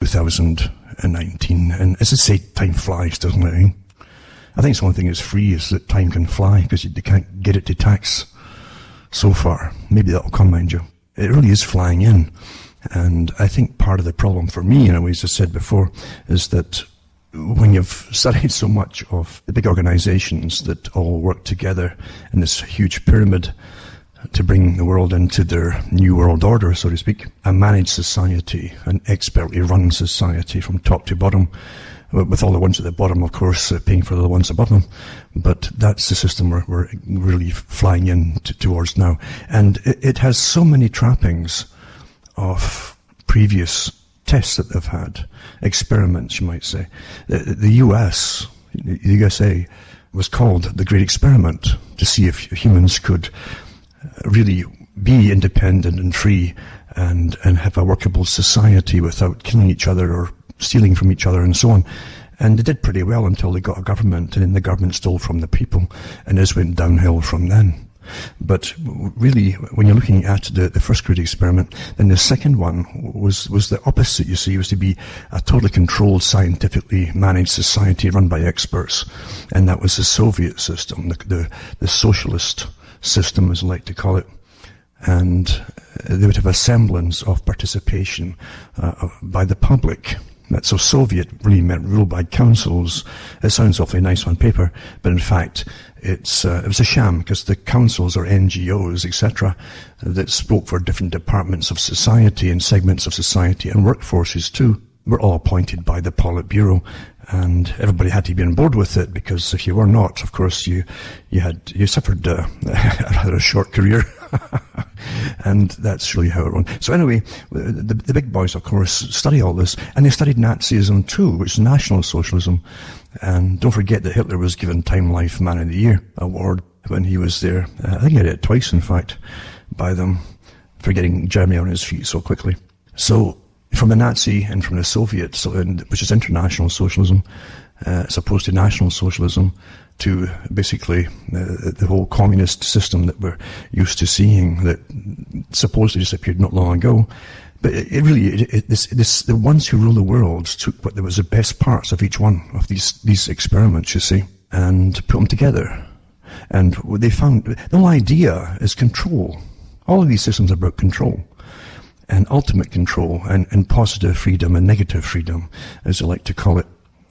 2019, and as I say, time flies, doesn't it? Eh? I think it's one thing that's free is that time can fly, because you can't get it to tax so far. Maybe that'll come, mind you. It really is flying in. And I think part of the problem for me, in a way, as I said before, is that when you've studied so much of the big organizations that all work together in this huge pyramid to bring the world into their new world order, so to speak, a managed society, an expertly run society from top to bottom, with all the ones at the bottom, of course, paying for the ones above them. But that's the system we're really flying in towards now. And it has so many trappings of previous tests that they've had, experiments, you might say. The USA was called the Great Experiment to see if humans could really be independent and free and have a workable society without killing each other or stealing from each other and so on. And they did pretty well until they got a government, and then the government stole from the people, and this went downhill from then. But really, when you're looking at the first great experiment, then the second one was the opposite, you see. It was to be a totally controlled, scientifically managed society run by experts. And that was the Soviet system, the socialist system, as I like to call it. And they would have a semblance of participation by the public. So Soviet really meant rule by councils. It sounds awfully nice on paper, but in fact, it was a sham, because the councils or NGOs, etc., that spoke for different departments of society and segments of society and workforces too, were all appointed by the Politburo, and everybody had to be on board with it, because if you were not, of course, you suffered a short career. And that's really how it ran. So anyway, the big boys, of course, study all this, and they studied Nazism too, which is National Socialism. And don't forget that Hitler was given Time Life Man of the Year award when he was there. I think he had it twice, in fact, by them, for getting Germany on his feet so quickly. So from the Nazi and from the Soviet, which is international socialism, as opposed to National Socialism, to basically the whole communist system that we're used to seeing that supposedly disappeared not long ago. But the ones who rule the world took what there was the best parts of each one of these experiments, you see, and put them together. And what they found, the whole idea is control. All of these systems are about control, and ultimate control, and positive freedom and negative freedom, as I like to call it.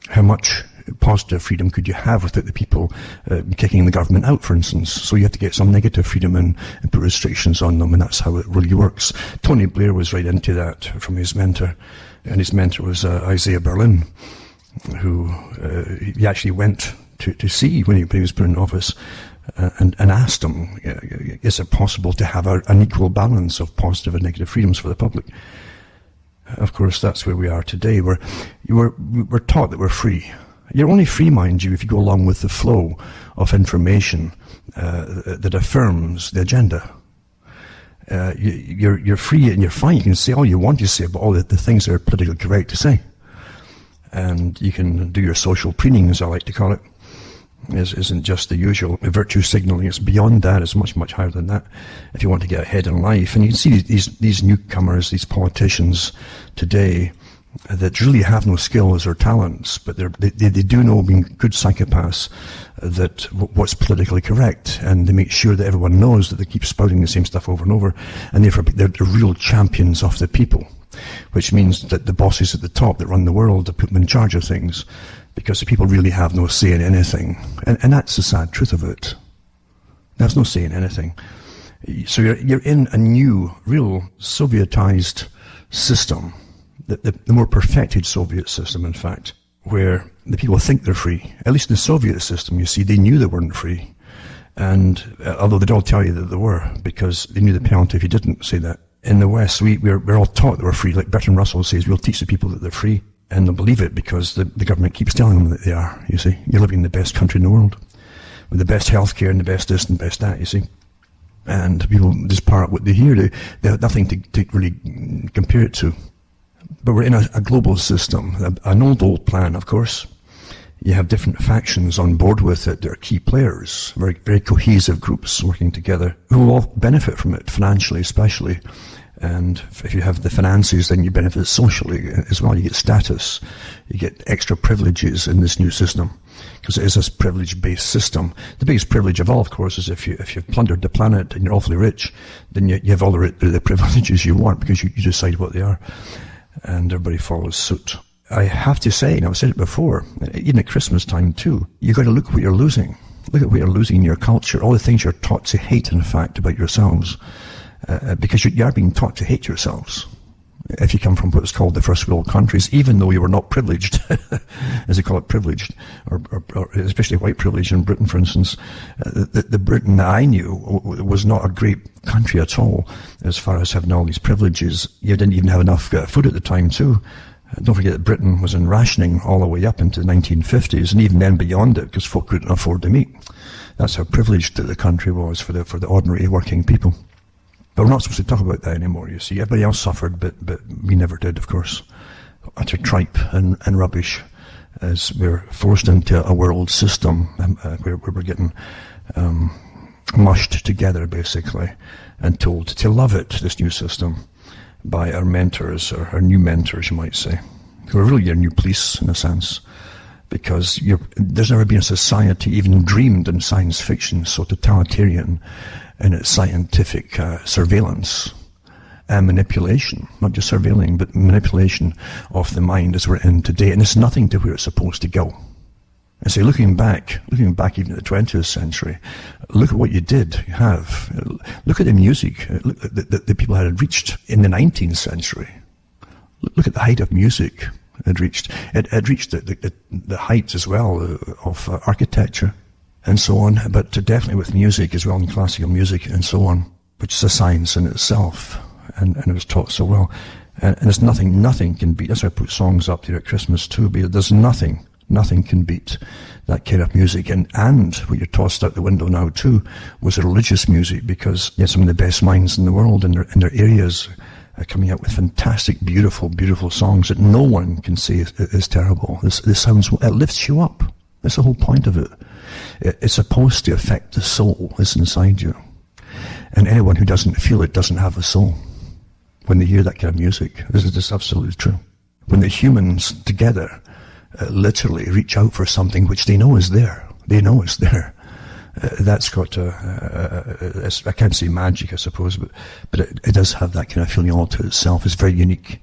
How much positive freedom could you have without the people kicking the government out, for instance? So you have to get some negative freedom and put restrictions on them, and that's how it really works. Tony Blair was right into that from his mentor, and his mentor was Isaiah Berlin, who he actually went to see when he was put in office, and asked him, is it possible to have an equal balance of positive and negative freedoms for the public? Of course, that's where we are today. We're taught that we're free. You're only free, mind you, if you go along with the flow of information that affirms the agenda. You're free and you're fine. You can say all you want to say about all the things that are politically correct to say. And you can do your social preening, as I like to call it. Isn't just the usual virtue signaling. It's beyond that. It's much, much higher than that if you want to get ahead in life. And you can see these newcomers, these politicians today that really have no skills or talents, but they do know, being good psychopaths, that what's politically correct, and they make sure that everyone knows that they keep spouting the same stuff over and over, and therefore they're the real champions of the people, which means that the bosses at the top that run the world, they put them in charge of things, because the people really have no say in anything. And that's the sad truth of it. There's no say in anything. So you're in a new, real Sovietized system, the more perfected Soviet system, in fact, where the people think they're free. At least in the Soviet system, you see, they knew they weren't free. And although they'd all tell you that they were, because they knew the penalty if you didn't say that. In the West, we're all taught that we're free. Like Bertrand Russell says, we'll teach the people that they're free. And they'll believe it because the government keeps telling them that they are, you see. You're living in the best country in the world, with the best healthcare and the best this and the best that, you see. And people just part what they hear. They have nothing to really compare it to. But we're in a global system, an old plan, of course. You have different factions on board with it. They're key players, very, very cohesive groups working together, who will all benefit from it, financially especially. And if you have the finances, then you benefit socially as well. You get status. You get extra privileges in this new system. Because it is a privilege-based system. The biggest privilege of all, of course, is if you've plundered the planet and you're awfully rich, then you have all the privileges you want because you decide what they are. And everybody follows suit. I have to say, and I've said it before, even at Christmas time too, you've got to look at what you're losing. Look at what you're losing in your culture. All the things you're taught to hate, in fact, about yourselves. Because you are being taught to hate yourselves. If you come from what's called the first world countries, even though you were not privileged, as they call it, privileged, or especially white privilege in Britain, for instance, the Britain that I knew was not a great country at all, as far as having all these privileges. You didn't even have enough food at the time, too. Don't forget that Britain was in rationing all the way up into the 1950s, and even then beyond it, because folk couldn't afford to meet. That's how privileged the country was for the ordinary working people. But we're not supposed to talk about that anymore, you see. Everybody else suffered, but we never did, of course. Utter tripe and rubbish as we're forced into a world system where we're getting mushed together, basically, and told to love it, this new system, by our mentors, or our new mentors, you might say, who are really your new police, in a sense. Because there's never been a society even dreamed in science fiction so totalitarian in its scientific surveillance and manipulation, not just surveilling, but manipulation of the mind as we're in today. And it's nothing to where it's supposed to go. And so looking back even at the 20th century, look at what you have. Look at the music that people had reached in the 19th century. Look at the height of music it reached. It reached the heights as well of architecture and so on, but definitely with music as well, and classical music and so on, which is a science in itself, and it was taught so well. And there's nothing can beat. That's why I put songs up there at Christmas too, because there's nothing can beat that kind of music. And what you're tossed out the window now too was religious music, because you had some of the best minds in the world in their areas coming out with fantastic, beautiful songs that no one can say is terrible. This sounds, it lifts you up. That's the whole point of it. It's supposed to affect the soul that's inside you. And anyone who doesn't feel it doesn't have a soul when they hear that kind of music. This is absolutely true. When the humans together literally reach out for something which they know is there. They know it's there. That's got I can't say magic, I suppose, but it does have that kind of feeling all to itself. It's very unique,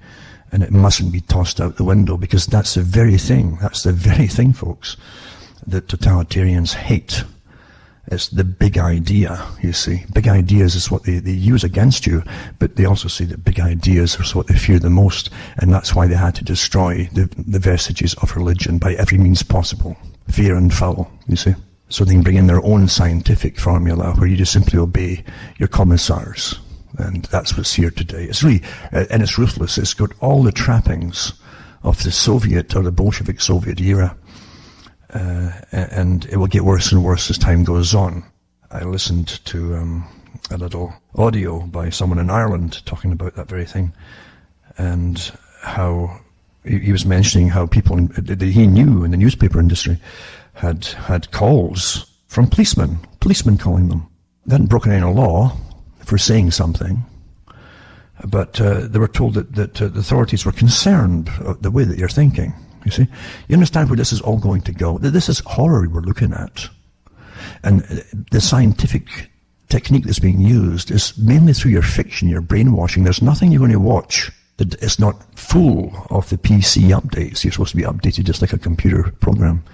and it mustn't be tossed out the window, because that's the very thing, folks, that totalitarians hate. It's the big idea, you see. Big ideas is what they use against you, but they also see that big ideas are what they fear the most, and that's why they had to destroy the vestiges of religion by every means possible. Fear and foul, you see. So they can bring in their own scientific formula where you just simply obey your commissars. And that's what's here today. It's really, and it's ruthless. It's got all the trappings of the Soviet or the Bolshevik Soviet era. And it will get worse and worse as time goes on. I listened to a little audio by someone in Ireland talking about that very thing, and how he was mentioning how people that he knew in the newspaper industry had calls from policemen calling them. They hadn't broken any law for saying something, but they were told that the authorities were concerned of the way that you're thinking. You see, you understand where this is all going to go. This is horror we're looking at, and the scientific technique that's being used is mainly through your fiction, your brainwashing. There's nothing you're going to watch that is not full of the PC updates. You're supposed to be updated just like a computer program,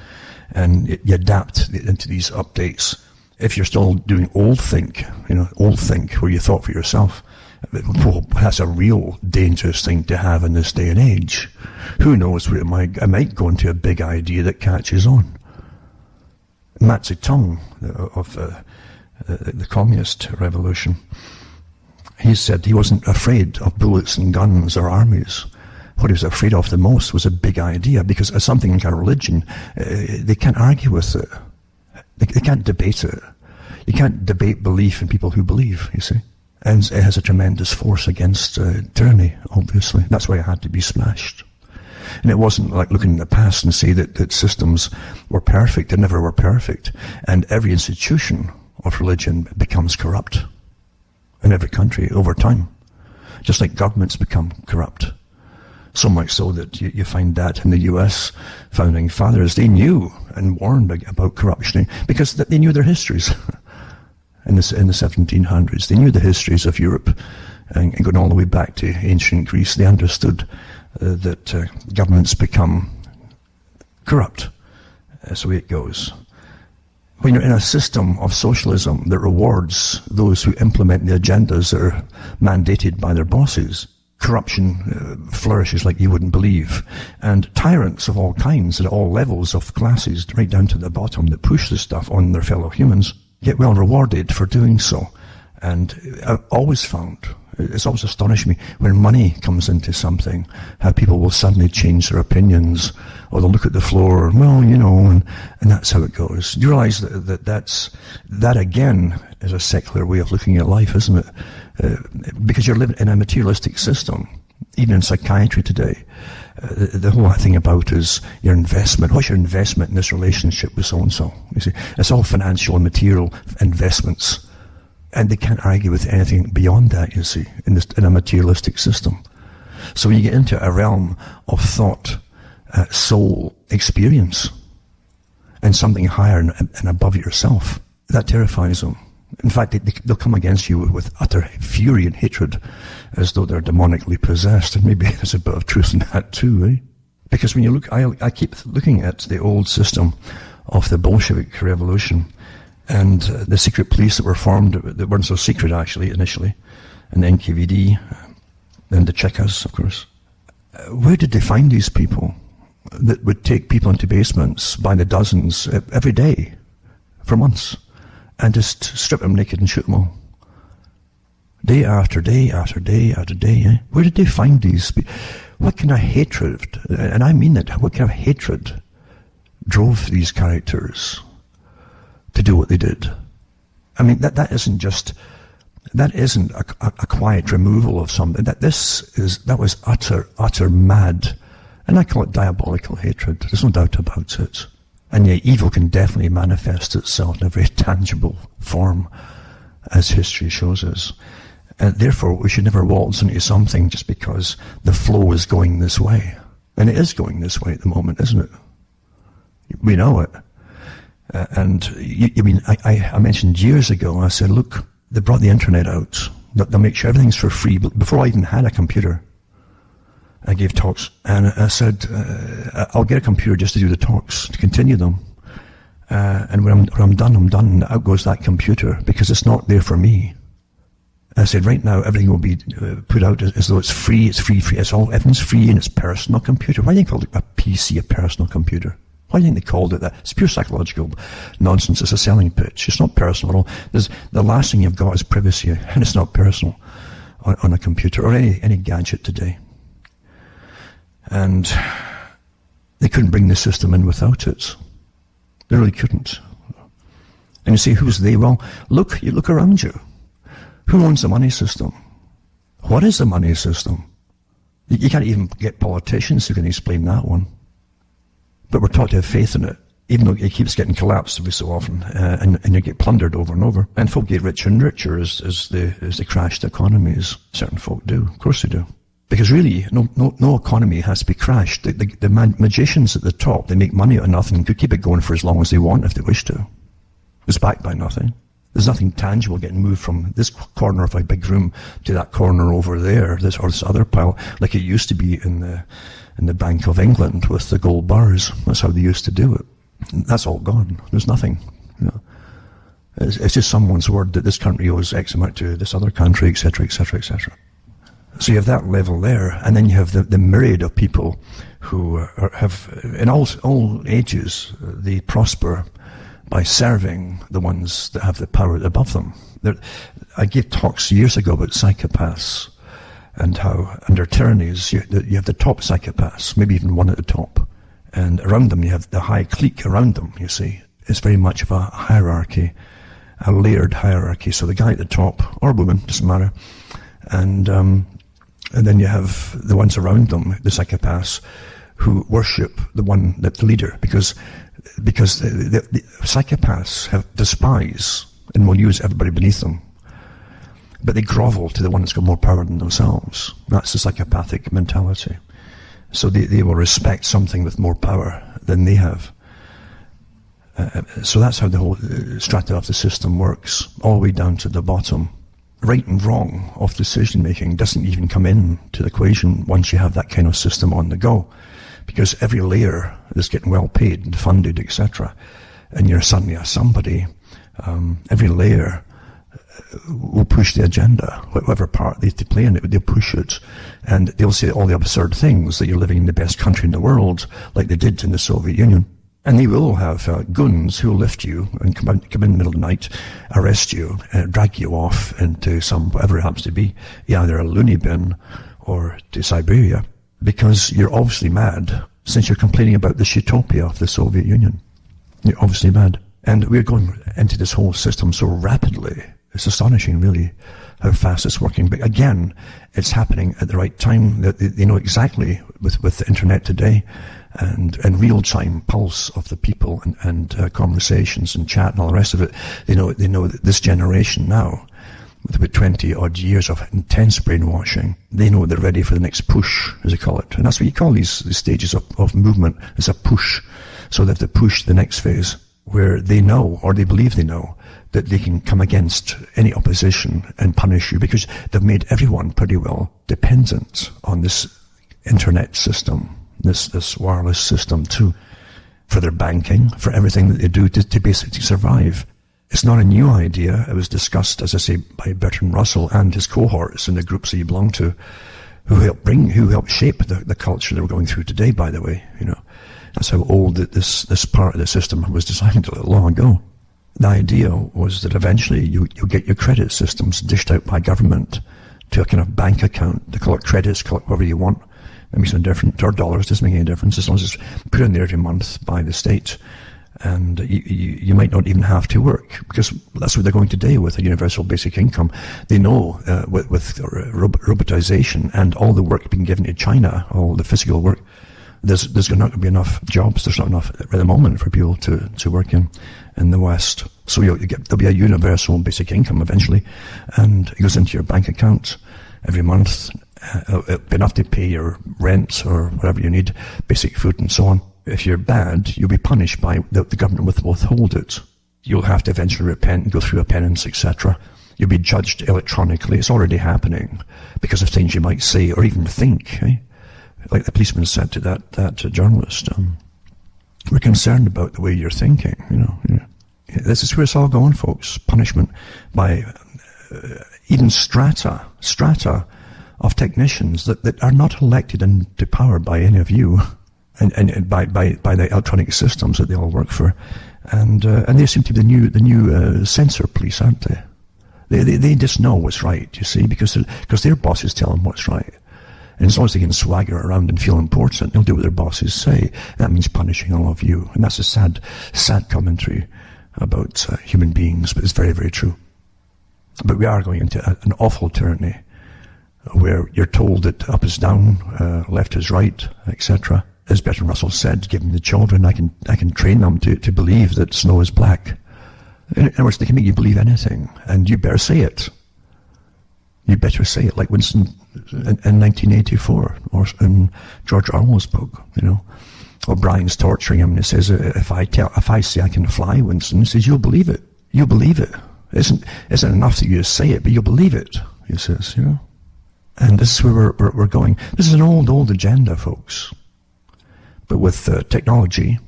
and you adapt into these updates. If you're still doing old think, where you thought for yourself, well, that's a real dangerous thing to have in this day and age. Who knows where I might go into a big idea that catches on. Mao Zedong of the communist revolution, he said he wasn't afraid of bullets and guns or armies. What he was afraid of the most was a big idea, because as something like a religion, they can't argue with it. They can't debate it. You can't debate belief in people who believe, you see. And it has a tremendous force against tyranny, obviously. That's why it had to be smashed. And it wasn't like looking in the past and say that systems were perfect. They never were perfect. And every institution of religion becomes corrupt in every country over time. just like governments become corrupt. So much so that you find that in the US founding fathers, they knew and warned about corruption because they knew their histories. in the 1700s, they knew the histories of Europe, and going all the way back to ancient Greece. They understood that governments become corrupt. That's the way it goes. When you're in a system of socialism that rewards those who implement the agendas that are mandated by their bosses, corruption flourishes like you wouldn't believe. And tyrants of all kinds at all levels of classes, right down to the bottom, that push this stuff on their fellow humans, get well rewarded for doing so. And I've always found, it's always astonished me, when money comes into something, how people will suddenly change their opinions, or they'll look at the floor, and that's how it goes. You realize that again is a secular way of looking at life, isn't it? Because you're living in a materialistic system. Even in psychiatry today, the whole thing about is your investment. What's your investment in this relationship with so-and-so? You see, it's all financial and material investments. And they can't argue with anything beyond that, you see, in a materialistic system. So when you get into a realm of thought, soul, experience, and something higher and above yourself, that terrifies them. In fact, they'll come against you with utter fury and hatred, as though they're demonically possessed. And maybe there's a bit of truth in that too, eh? Because when you look, I keep looking at the old system of the Bolshevik Revolution, and the secret police that were formed, that weren't so secret actually initially, and the NKVD, and the Chekas, of course. Where did they find these people that would take people into basements by the dozens every day for months and just strip them naked and shoot them all? Day after day after day after day, eh? Where did they find these people? What kind of hatred, and I mean it, what kind of hatred drove these characters to do what they did? I mean, that isn't a quiet removal of something. That was utter mad, and I call it diabolical hatred. There's no doubt about it. And yet, evil can definitely manifest itself in a very tangible form, as history shows us. And therefore, we should never waltz into something just because the flow is going this way, and it is going this way at the moment, isn't it? We know it. I mentioned years ago, I said, look, they brought the internet out. They'll make sure everything's for free. But before I even had a computer, I gave talks. And I said, I'll get a computer just to do the talks, to continue them. And when I'm done, I'm done. And out goes that computer, because it's not there for me. I said, right now, everything will be put out as though it's free. Everything's free, and it's personal computer. Why do you call it a PC, a personal computer? Why do you think they called it that? It's pure psychological nonsense. It's a selling pitch. It's not personal at all. The last thing you've got is privacy, and it's not personal on a computer or any gadget today. And they couldn't bring the system in without it. They really couldn't. And you say, who's they? Well, you look around you. Who owns the money system? What is the money system? You can't even get politicians who can explain that one. But we're taught to have faith in it, even though it keeps getting collapsed every so often, and you get plundered over and over. And folk get richer and richer as they crash the economies. Certain folk do. Of course they do. Because really, no economy has to be crashed. The magicians at the top, they make money out of nothing and could keep it going for as long as they want if they wish to. It's backed by nothing. There's nothing tangible getting moved from this corner of a big room to that corner over there, this other pile, like it used to be in the Bank of England with the gold bars. That's how they used to do it. That's all gone. There's nothing. It's just someone's word that this country owes X amount to this other country, etc., etc., etc. So you have that level there, and then you have the myriad of people who have, in all ages, they prosper by serving the ones that have the power above them. I gave talks years ago about psychopaths, and how under tyrannies you have the top psychopaths, maybe even one at the top, and around them you have the high clique around them. You see, it's very much of a hierarchy, a layered hierarchy. So the guy at the top, or woman, doesn't matter, and then you have the ones around them, the psychopaths, who worship the leader, because the psychopaths despise and will use everybody beneath them. but they grovel to the one that's got more power than themselves. That's the psychopathic mentality. So they will respect something with more power than they have. So that's how the whole strata of the system works, all the way down to the bottom. Right and wrong of decision making doesn't even come into the equation once you have that kind of system on the go, because every layer is getting well paid and funded, etc. And you're suddenly a somebody. Every layer will push the agenda, whatever part they play in it, they'll push it, and they'll say all the absurd things that you're living in the best country in the world, like they did in the Soviet Union. And they will have goons who will lift you and come in the middle of the night, arrest you, drag you off into some, whatever it happens to be, either a loony bin or to Siberia, because you're obviously mad, since you're complaining about this utopia of the Soviet Union. You're obviously mad. And we're going into this whole system so rapidly. It's astonishing, really, how fast it's working. But again, it's happening at the right time. They know exactly, with the internet today, and real-time pulse of the people, and conversations and chat and all the rest of it. They know that this generation now, with about 20-odd years of intense brainwashing, they know they're ready for the next push, as they call it. And that's what you call these stages of movement, is a push. So they have to push the next phase, where they know, or they believe they know, that they can come against any opposition and punish you, because they've made everyone pretty well dependent on this internet system, this wireless system too, for their banking, for everything that they do to basically survive. It's not a new idea. It was discussed, as I say, by Bertrand Russell and his cohorts in the groups that he belonged to, who helped shape the culture that we're going through today, by the way. That's how old this part of the system was designed long ago. The idea was that eventually you'll get your credit systems dished out by government to a kind of bank account. They call it credits, call it whatever you want. It makes no difference, or dollars, doesn't make any difference, as long as it's put in there every month by the state. And you might not even have to work, because that's what they're going today with a universal basic income. They know with robotization and all the work being given to China, all the physical work, there's not going to be enough jobs. There's not enough at the moment for people to work in the West. So there'll be a universal basic income eventually, and it goes into your bank account every month. It'll be enough to pay your rent or whatever you need, basic food and so on. If you're bad, you'll be punished by the government withhold it. You'll have to eventually repent and go through a penance, etc. You'll be judged electronically. It's already happening because of things you might say or even think. Like the policeman said to that journalist, we're concerned about the way you're thinking. This is where it's all going, folks. Punishment by even strata of technicians that are not elected into power by any of you, and by the electronic systems that they all work for, and they seem to be the new censor police, aren't they? They just know what's right, you see, because their bosses tell them what's right. And as long as they can swagger around and feel important, they'll do what their bosses say. That means punishing all of you. And that's a sad commentary about human beings, but it's very, very true. But we are going into an awful tyranny, where you're told that up is down, left is right, etc. As Bertrand Russell said, giving the children, I can train them to believe that snow is black. In other words, they can make you believe anything, and you better say it. You better say it, like Winston in 1984, or in George Orwell's book. O'Brien's torturing him, and he says, if I say I can fly, Winston, he says, you'll believe it. You'll believe it. It isn't enough that you just say it, but you'll believe it, he says, And this is where we're going. This is an old agenda, folks. But with technology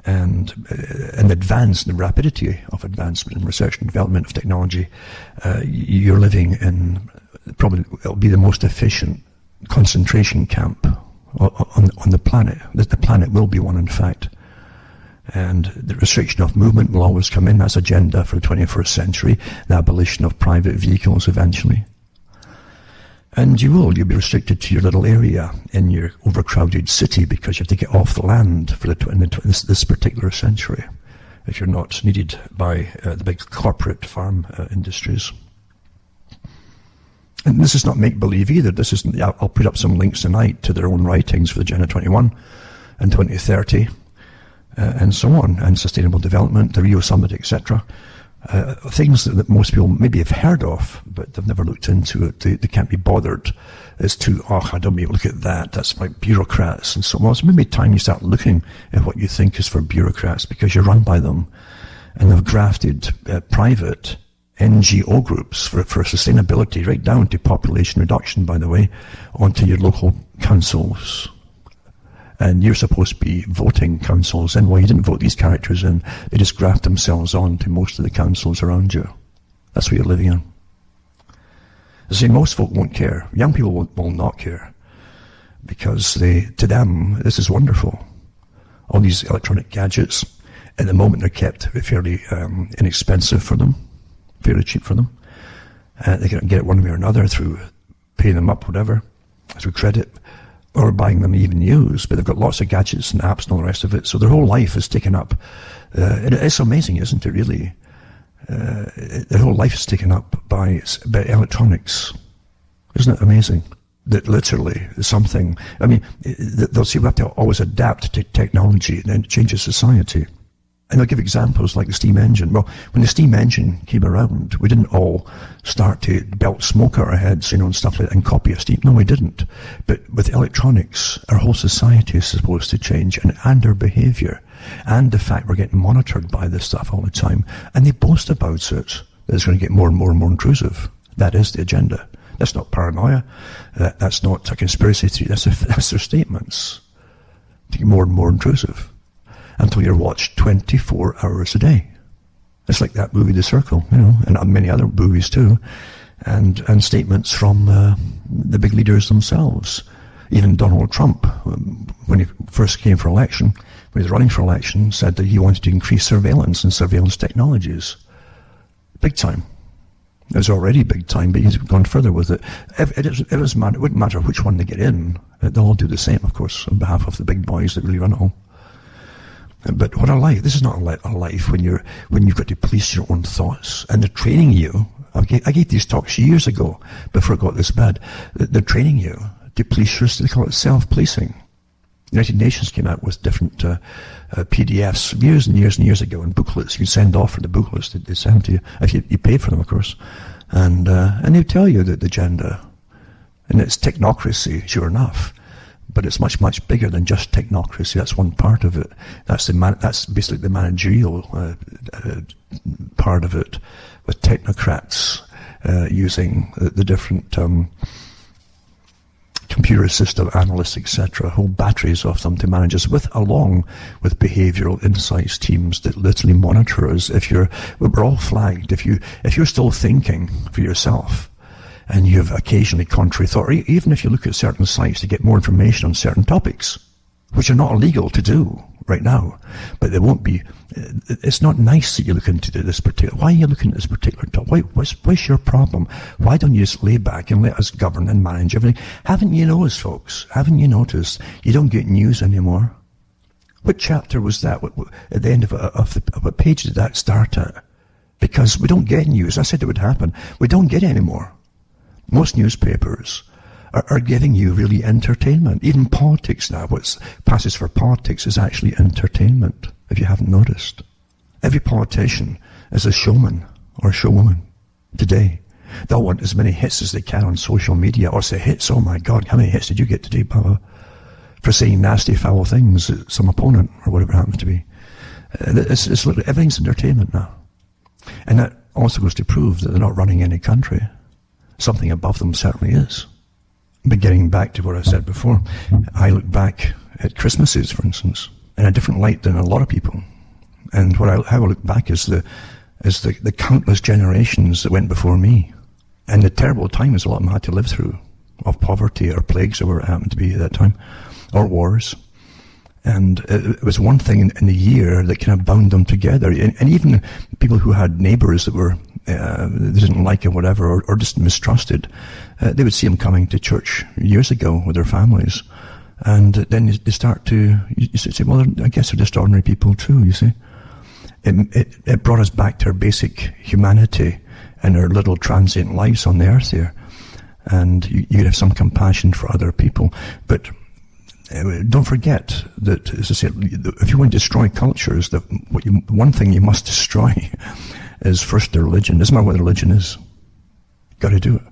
and the rapidity of advancement in research and development of technology, you're living in probably it'll be the most efficient concentration camp on the planet. The planet will be one, in fact. And the restriction of movement will always come in. That's agenda for the 21st century. The abolition of private vehicles eventually. And you'll be restricted to your little area in your overcrowded city, because you have to get off the land for this particular century, if you're not needed by the big corporate farm industries. And this is not make-believe either. This is, I'll put up some links tonight to their own writings for the Agenda 21 and 2030, and so on, and sustainable development, the Rio Summit, etc. things that most people maybe have heard of, but they've never looked into it. They can't be bothered as to, I don't need to look at that. That's like bureaucrats and so on. So maybe time you start looking at what you think is for bureaucrats, because you're run by them, and they've grafted private NGO groups for sustainability, right down to population reduction, by the way, onto your local councils. And you're supposed to be voting councils in. Well, you didn't vote these characters in. They just graft themselves on to most of the councils around you. That's what you're living in. See, most folk won't care. Young people will not care. Because to them, this is wonderful. All these electronic gadgets, at the moment they're kept fairly inexpensive for them, fairly cheap for them. They can get it one way or another through paying them up, whatever, through credit, or buying them even used. But they've got lots of gadgets and apps and all the rest of it. So their whole life is taken up. It's amazing, isn't it, really? Their whole life is taken up by electronics. Isn't it amazing? That literally something, I mean, they'll say we have to always adapt to technology, and then it changes society. And they'll give examples like the steam engine. Well, when the steam engine came around, we didn't all start to belt smoke out our heads, and stuff like that, and copy a steam. No, we didn't. But with electronics, our whole society is supposed to change, and our behavior, and the fact we're getting monitored by this stuff all the time. And they boast about it, that it's going to get more and more and more intrusive. That is the agenda. That's not paranoia. That's not a conspiracy theory. That's their statements. To get more and more intrusive, until you're watched 24 hours a day. It's like that movie, The Circle, and many other movies too, and statements from the big leaders themselves. Even Donald Trump, when he first came for election, when he was running for election, said that he wanted to increase surveillance and surveillance technologies. Big time. It was already big time, but he's gone further with it. It wouldn't matter which one they get in. They'll all do the same, of course, on behalf of the big boys that really run it all. But what I like, this is not a life when you've got to police your own thoughts, and they're training you. I gave these talks years ago before it got this bad. They're training you to police they call it self-policing. The United Nations came out with different PDFs years and years and years ago, and booklets you send off for the booklets they send to you if you pay for them, of course, and they tell you that the agenda, and it's technocracy, sure enough. But it's much, much bigger than just technocracy. That's one part of it. That's basically the managerial part of it, with technocrats using the different computer system analysts, etc., whole batteries of them to manage us, along with behavioral insights teams that literally monitor us. We're all flagged. If you're still thinking for yourself, and you have occasionally contrary thought, or even if you look at certain sites to get more information on certain topics, which are not illegal to do right now, but they won't be. It's not nice that you look into this particular. Why are you looking at this particular topic? What's your problem? Why don't you just lay back and let us govern and manage everything? Haven't you noticed, folks? Haven't you noticed you don't get news anymore? What chapter was that? At the end of what page did that start at? Because we don't get news. I said it would happen. We don't get it anymore. Most newspapers are giving you really entertainment. Even politics now, what passes for politics is actually entertainment, if you haven't noticed. Every politician is a showman or a showwoman today. They'll want as many hits as they can on social media, or say hits, oh my God, how many hits did you get today, Baba? For saying nasty, foul things at some opponent, or whatever it happens to be. It's literally, everything's entertainment now. And that also goes to prove that they're not running any country. Something above them certainly is. But getting back to what I said before, I look back at Christmases, for instance, in a different light than a lot of people. And how I look back is the countless generations that went before me, and the terrible times a lot of them had to live through, of poverty or plagues or whatever it happened to be at that time, or wars. And it was one thing in the year that kind of bound them together. And even people who had neighbors that were they didn't like it, whatever, or just mistrusted, they would see them coming to church years ago with their families. And then they start to, you say, well, I guess they're just ordinary people too, you see. It brought us back to our basic humanity and our little transient lives on the earth here. And you'd have some compassion for other people. But don't forget that, as I said, if you want to destroy cultures, one thing you must destroy is first their religion. Doesn't matter what their religion is. Got to do it.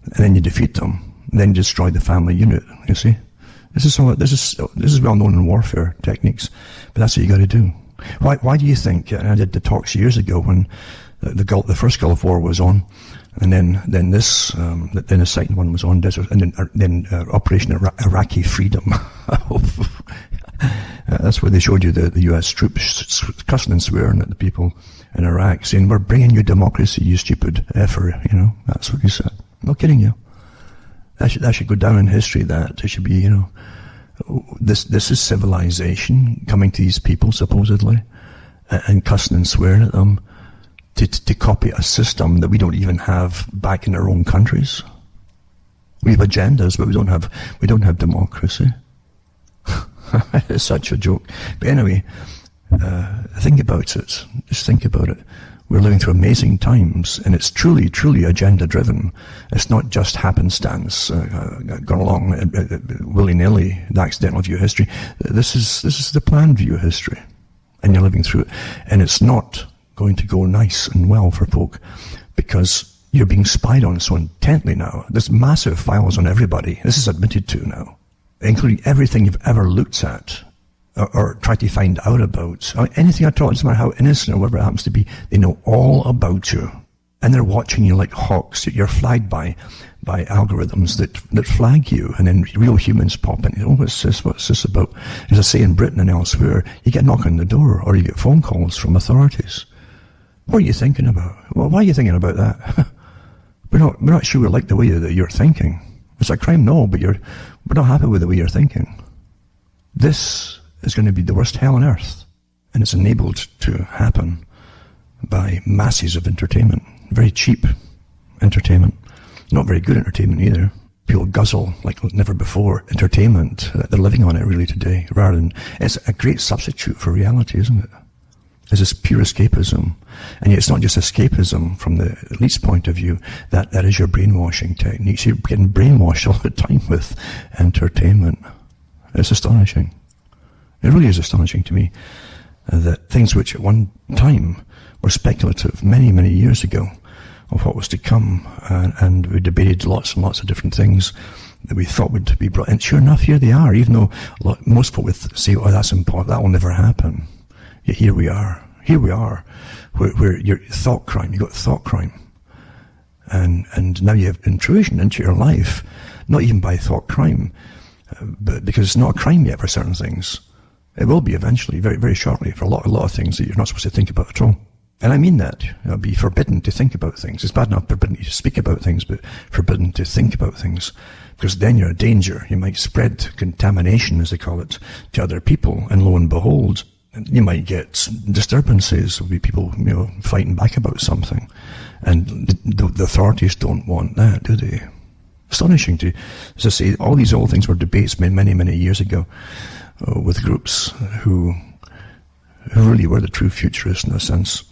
And then you defeat them. And then you destroy the family unit, you see. This is well known in warfare techniques, but that's what you got to do. Why do you think, and I did the talks years ago when the first Gulf War was on, and then the second one was on, and then Operation Iraqi Freedom. That's where they showed you the US troops cussing and swearing at the people in Iraq, saying, "We're bringing you democracy, you stupid effer," you know. That's what he said. I'm not kidding you. That should go down in history. That it should be, you know, this is civilization coming to these people supposedly, and cussing and swearing at them to copy a system that we don't even have back in our own countries. We have agendas, but we don't have democracy. It's such a joke. But anyway, think about it. Just think about it. We're living through amazing times, and it's truly, truly agenda-driven. It's not just happenstance, gone along willy-nilly, the accidental view of history. This is the planned view of history, and you're living through it. And it's not going to go nice and well for folk, because you're being spied on so intently now. There's massive files on everybody. This is admitted to now, including everything you've ever looked at or tried to find out about. Anything at all, it doesn't matter how innocent or whatever it happens to be, they know all about you. And they're watching you like hawks. You're flagged by algorithms that flag you, and then real humans pop in. Oh, what's this about? As I say, in Britain and elsewhere, you get a knock on the door, or you get phone calls from authorities. What are you thinking about? Well, why are you thinking about that? We're not sure we like the way that you're thinking. It's a crime, no, but we're not happy with the way you're thinking. This is going to be the worst hell on earth, and it's enabled to happen by masses of entertainment. Very cheap entertainment. Not very good entertainment either. People guzzle like never before entertainment. They're living on it really today, rather than... It's a great substitute for reality, isn't it? It's this pure escapism. And yet it's not just escapism from the elite's point of view. That is your brainwashing techniques. You're getting brainwashed all the time with entertainment. It's astonishing. It really is astonishing to me that things which at one time were speculative many, many years ago of what was to come, and we debated lots and lots of different things that we thought would be brought in. Sure enough, here they are, even though most people would say, "Oh, that's impossible, that will never happen." Yet here we are, where you're thought crime, you've got thought crime. And now you have intrusion into your life, not even by thought crime, but because it's not a crime yet for certain things. It will be eventually, very, very shortly, for a lot of things that you're not supposed to think about at all. And I mean that. It'll be forbidden to think about things. It's bad enough forbidden to speak about things, but forbidden to think about things. Because then you're a danger. You might spread contamination, as they call it, to other people. And lo and behold, you might get disturbances. There'll be people, fighting back about something. And the authorities don't want that, do they? Astonishing to, as I say, all these old things were debates many, many years ago. With groups who really were the true futurists in a sense,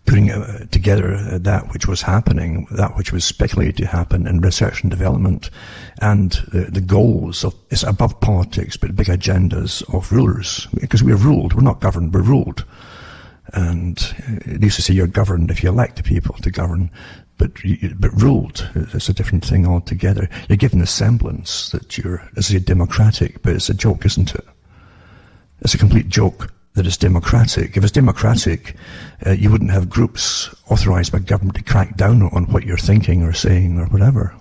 putting together that which was happening, that which was speculated to happen in research and development, and the goals of, it's above politics, but big agendas of rulers, because we're ruled, we're not governed, we're ruled. And it used to say you're governed if you elect the people to govern, but ruled is a different thing altogether. You're given the semblance that you're, as I say, democratic, but it's a joke, isn't it? It's a complete joke that it's democratic. If it's democratic, you wouldn't have groups authorized by government to crack down on what you're thinking or saying or whatever.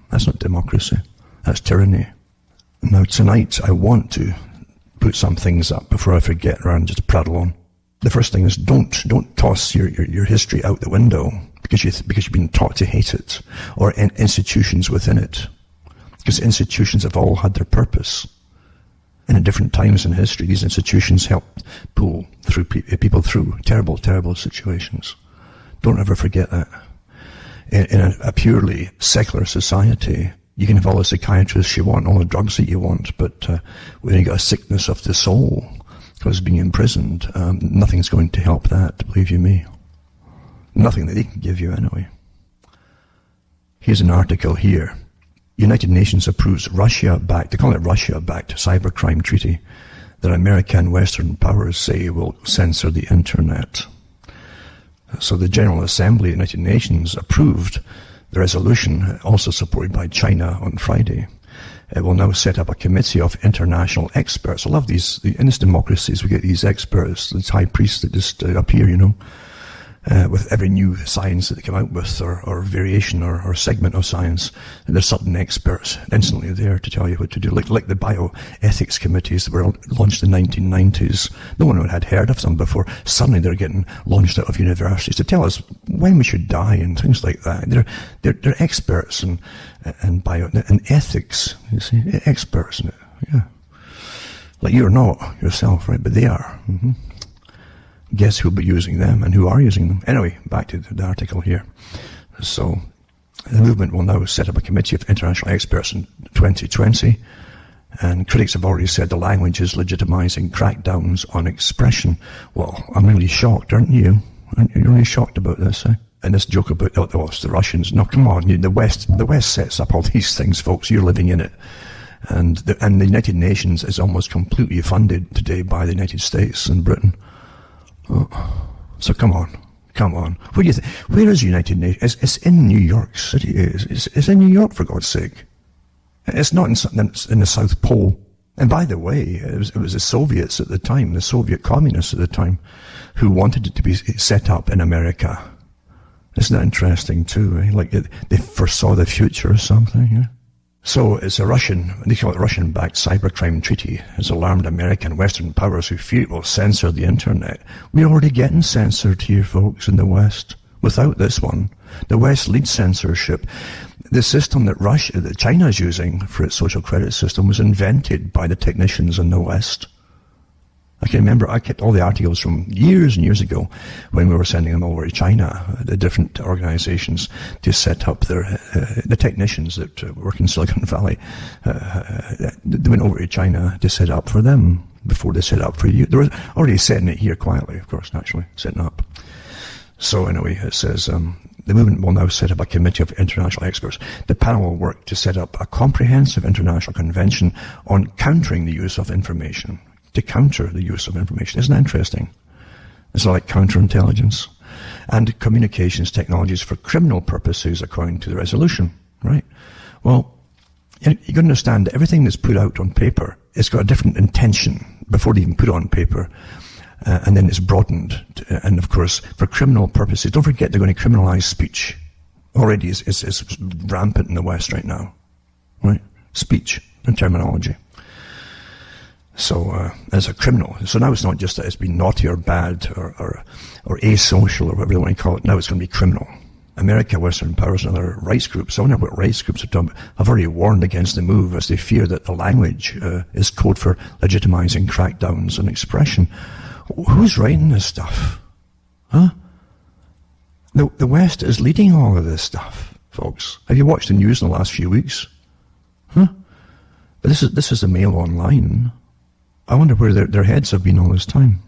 That's not democracy. That's tyranny. Now tonight I want to put some things up before I forget, rather than just prattle on. The first thing is don't toss your history out the window because you've been taught to hate it, or in institutions within it. Because institutions have all had their purpose. And at different times in history, these institutions helped pull through people through terrible, terrible situations. Don't ever forget that. In a purely secular society, you can have all the psychiatrists you want, all the drugs that you want, but when you got a sickness of the soul because being imprisoned, nothing's going to help that, believe you me. Nothing that they can give you anyway. Here's an article here. United Nations approves Russia-backed, they call it Russia-backed cybercrime treaty that America and Western powers say will censor the internet. So the General Assembly of the United Nations approved the resolution, also supported by China on Friday. It will now set up a committee of international experts. I love these, in these democracies, we get these experts, these high priests that just appear, with every new science that they come out with, or variation, or segment of science. And there's certain experts instantly there to tell you what to do, like the bioethics committees that were launched in the 1990s. No one had heard of them before. Suddenly they're getting launched out of universities to tell us when we should die and things like that. They're experts in ethics, you see, experts in it, yeah. Like you're not yourself, right? But they are. Mm-hmm. Guess who'll be using them and who are using them. Anyway, back to the article here. So, the movement will now set up a committee of international experts in 2020, and critics have already said the language is legitimizing crackdowns on expression. Well, I'm really shocked, aren't you? Aren't you really shocked about this, eh? And this joke about, it's the Russians. No, come on, the West sets up all these things, folks. You're living in it. And the United Nations is almost completely funded today by the United States and Britain. Oh, so come on. What do you think? Where is United Nations? It's in New York City. It's in New York, for God's sake. It's not in the South Pole. And by the way, it was the Soviets at the time, the Soviet communists at the time, who wanted it to be set up in America. Isn't that interesting too? Eh? Like they foresaw the future or something. Yeah? So it's they call it a Russian-backed cybercrime treaty, has alarmed American Western powers who fear it will censor the internet. We're already getting censored here, folks, in the West. Without this one, the West leads censorship. The system that China is using for its social credit system was invented by the technicians in the West. I can remember I kept all the articles from years and years ago when we were sending them over to China, the different organizations to set up the technicians that work in Silicon Valley. They went over to China to set up for them before they set up for you. They were already setting it here quietly, of course, naturally, setting up. So anyway, it says, the movement will now set up a committee of international experts. The panel will work to set up a comprehensive international convention on countering the use of information. To counter the use of information. Isn't that interesting? It's like counterintelligence. And communications technologies for criminal purposes according to the resolution, right? Well, you got to understand that everything that's put out on paper, it's got a different intention before they even put it on paper. And then it's broadened. And of course, for criminal purposes, don't forget they're going to criminalize speech. Already it's rampant in the West right now, right? Speech and terminology. So, as a criminal. So now it's not just that it's been naughty or bad or asocial or whatever you want to call it. Now it's going to be criminal. America, Western powers and other rights groups, I wonder what rights groups are talking about, have already warned against the move as they fear that the language is code for legitimizing crackdowns on expression. Who's writing this stuff? Huh? The West is leading all of this stuff, folks. Have you watched the news in the last few weeks? Huh? But this is the Mail Online. I wonder where their heads have been all this time.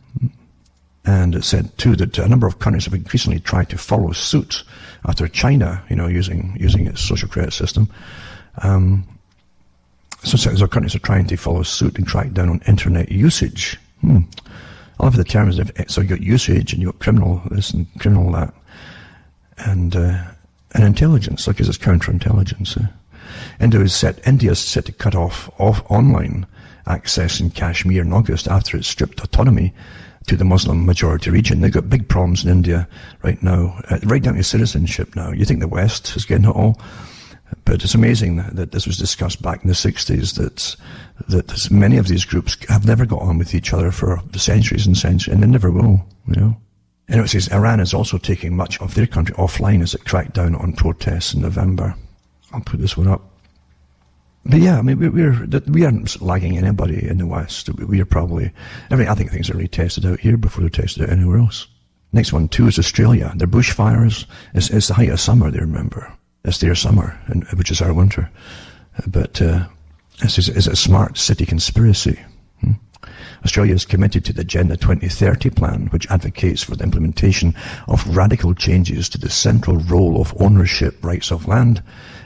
And it said, too, that a number of countries have increasingly tried to follow suit after China, using its social credit system. So countries are trying to follow suit and crack down on internet usage. I love the terms. So you got usage and you got criminal this and criminal that. And intelligence, like it's counterintelligence. India is set to cut off online access in Kashmir in August after it stripped autonomy to the Muslim majority region. They've got big problems in India right now, right down to citizenship now. You think the West is getting it all? But it's amazing that this was discussed back in the 60s, that many of these groups have never got on with each other for centuries and centuries, and they never will, And it says Iran is also taking much of their country offline as it cracked down on protests in November. I'll put this one up. But yeah, I mean, we aren't lagging anybody in the West. We are probably, I think things are really tested out here before they're tested out anywhere else. Next one, too, is Australia. Their bushfires, it's the height of summer, they remember. It's their summer, which is our winter. But it's a smart city conspiracy. Australia is committed to the Agenda 2030 plan, which advocates for the implementation of radical changes to the central role of ownership rights of land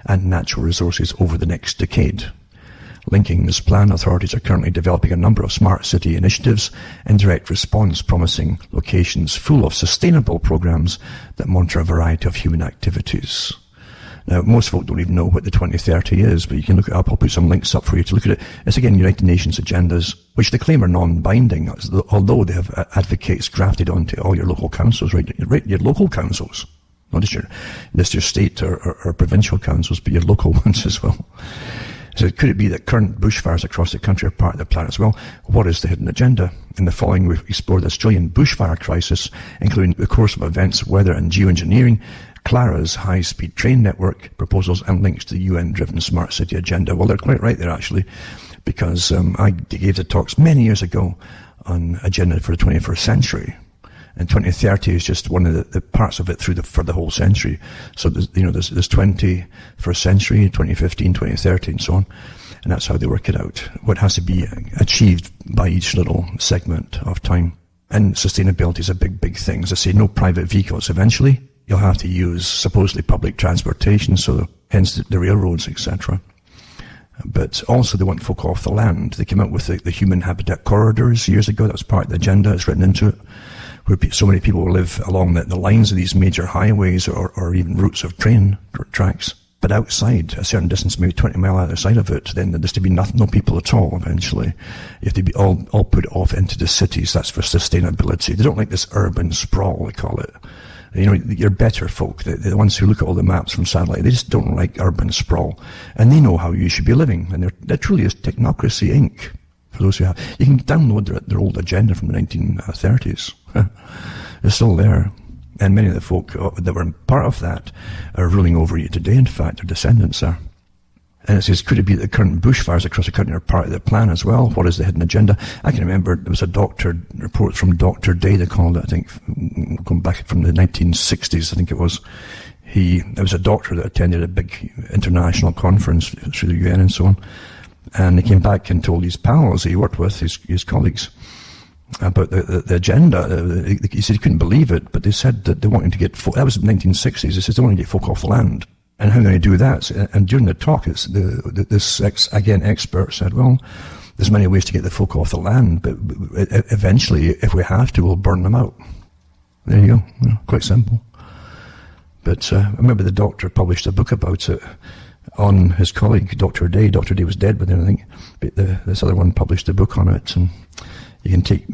and natural resources over the next decade. Linking this plan, authorities are currently developing a number of smart city initiatives in direct response, promising locations full of sustainable programs that monitor a variety of human activities. Now, most folk don't even know what the 2030 is, but you can look it up. I'll put some links up for you to look at it. It's again United Nations agendas, which they claim are non-binding, although they have advocates grafted onto all your local councils, right? Your local councils. Not just your state or provincial councils, but your local ones as well. So could it be that current bushfires across the country are part of the plan as well? What is the hidden agenda? In the following, we've explored the Australian bushfire crisis, including the course of events, weather and geoengineering, Clara's high-speed train network proposals, and links to the UN-driven smart city agenda. Well, they're quite right there, actually, because I gave the talks many years ago on agenda for the 21st century. And 2030 is just one of the parts of it for the whole century. So there's 21st century, 2015, 2030, and so on. And that's how they work it out. What has to be achieved by each little segment of time. And sustainability is a big, big thing. As I say, no private vehicles eventually. You'll have to use supposedly public transportation, so hence the railroads, etc. But also they want folk off the land. They came out with the human habitat corridors years ago. That was part of the agenda. It's written into it, where so many people will live along the lines of these major highways or even routes of train tracks. But outside, a certain distance, maybe 20 mile either side of it, then there's to be no people at all eventually. You have to be all put off into the cities. That's for sustainability. They don't like this urban sprawl, they call it. You know, your better folk, the ones who look at all the maps from satellite, they just don't like urban sprawl. And they know how you should be living. And there truly is Technocracy Inc. For those who have. You can download their old agenda from the 1930s. It's still there. And many of the folk that were part of that are ruling over you today. In fact, their descendants are. And it says, could it be that the current bushfires across the country are part of the plan as well? What is the hidden agenda? I can remember there was a report from Dr. Day, they called it, I think, going back from the 1960s, I think it was. There was a doctor that attended a big international conference through the UN and so on. And he came back and told his pals he worked with, his colleagues, about the agenda. He said he couldn't believe it, but they said that they wanted to get that was the 1960s. He says they wanted to get folk off the land. And how can they do that? And during the talk, this expert said, well, there's many ways to get the folk off the land, but eventually, if we have to, we'll burn them out. There you go. Quite simple. But I remember the doctor published a book about it on his colleague, Dr. Day. Dr. Day was dead by then, I think. But this other one published a book on it, and you can take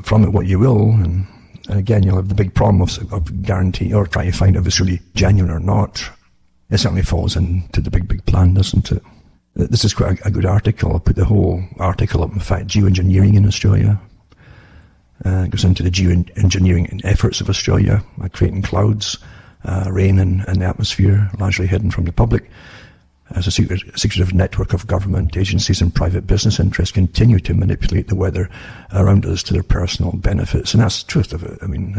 from it what you will, and again, you'll have the big problem of guarantee, or trying to find if it's really genuine or not. It certainly falls into the big, big plan, doesn't it? This is quite a good article. I'll put the whole article up. In fact, geoengineering in Australia. It goes into the geoengineering efforts of Australia, creating clouds, rain in the atmosphere, largely hidden from the public. As a secretive network of government agencies and private business interests continue to manipulate the weather around us to their personal benefits. And that's the truth of it. I mean,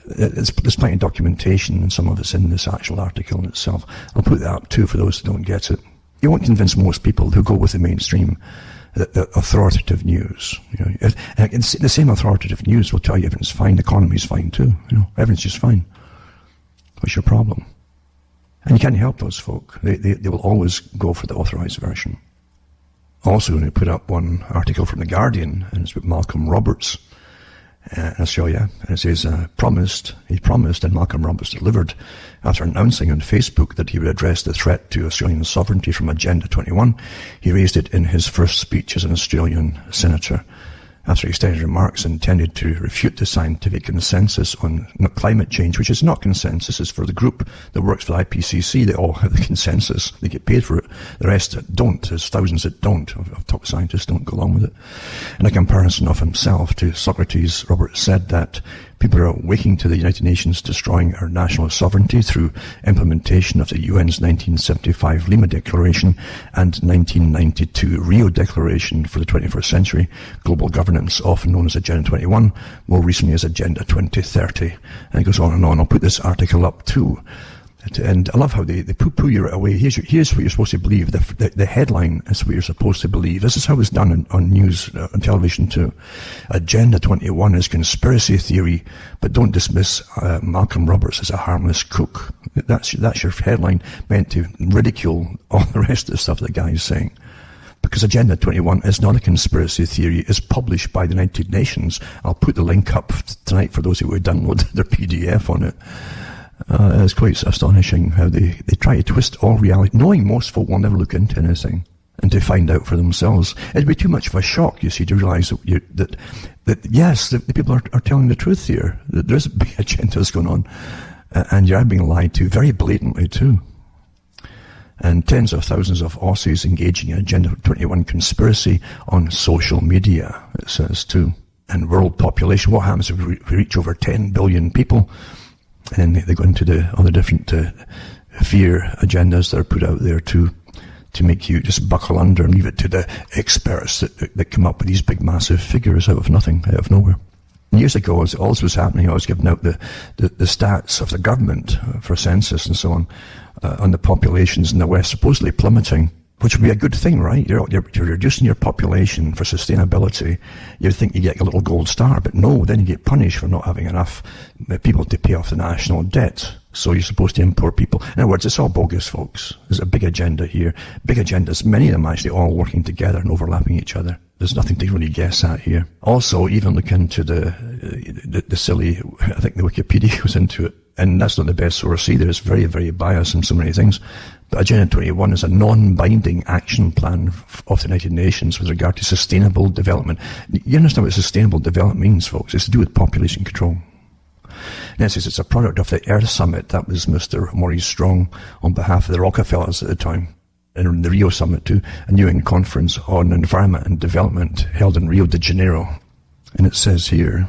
there's plenty of documentation, and some of it's in this actual article in itself. I'll put that up too for those who don't get it. You won't convince most people who go with the mainstream that the authoritative news, and the same authoritative news will tell you everything's fine, the economy's fine too, everything's just fine. What's your problem? And you can't help those folk. They will always go for the authorized version. Also, when I put up one article from The Guardian, and it's with Malcolm Roberts, in Australia, and it says, he promised, and Malcolm Roberts delivered after announcing on Facebook that he would address the threat to Australian sovereignty from Agenda 21. He raised it in his first speech as an Australian senator. After extended remarks intended to refute the scientific consensus on climate change, which is not consensus, it's for the group that works for the IPCC. They all have the consensus. They get paid for it. The rest don't. There's thousands that don't, of top scientists don't go along with it. In a comparison of himself to Socrates, Roberts said that people are awaking to the United Nations destroying our national sovereignty through implementation of the UN's 1975 Lima Declaration and 1992 Rio Declaration for the 21st century, global governance, often known as Agenda 21, more recently as Agenda 2030. And it goes on and on. I'll put this article up too. And I love how they poo-poo you right away. Here's what you're supposed to believe. The headline is what you're supposed to believe. This is how it's done on news, on television too. Agenda 21 is conspiracy theory, but don't dismiss Malcolm Roberts as a harmless crook. That's your headline, meant to ridicule all the rest of the stuff the guy is saying. Because Agenda 21 is not a conspiracy theory. It's published by the United Nations. I'll put the link up tonight for those who would download their PDF on it. It's quite astonishing how they try to twist all reality, knowing most folk will never look into anything, and to find out for themselves. It'd be too much of a shock, you see, to realise that yes, the people are telling the truth here. That there's big agendas going on, and you're being lied to very blatantly too. And tens of thousands of Aussies engaging in Agenda 21 conspiracy on social media, it says too. And world population, what happens if we reach over 10 billion people? And then they go into the other different fear agendas that are put out there to make you just buckle under and leave it to the experts that come up with these big massive figures out of nothing, out of nowhere. Years ago, as all this was happening, I was giving out the stats of the government for census and so on the populations in the West supposedly plummeting, which would be a good thing, right? You're reducing your population for sustainability. You'd think you get a little gold star, but no, then you get punished for not having enough people to pay off the national debt. So you're supposed to import people. In other words, it's all bogus, folks. There's a big agenda here. Big agendas, many of them actually all working together and overlapping each other. There's nothing to really guess at here. Also, even look into the silly, I think the Wikipedia goes into it, and that's not the best source either. It's very, very biased in so many things. But Agenda 21 is a non-binding action plan of the United Nations with regard to sustainable development. You understand what sustainable development means, folks? It's to do with population control. And it says it's a product of the Earth Summit. That was Mr. Maurice Strong on behalf of the Rockefellers at the time. And the Rio Summit too, a UN conference on environment and development held in Rio de Janeiro. And it says here,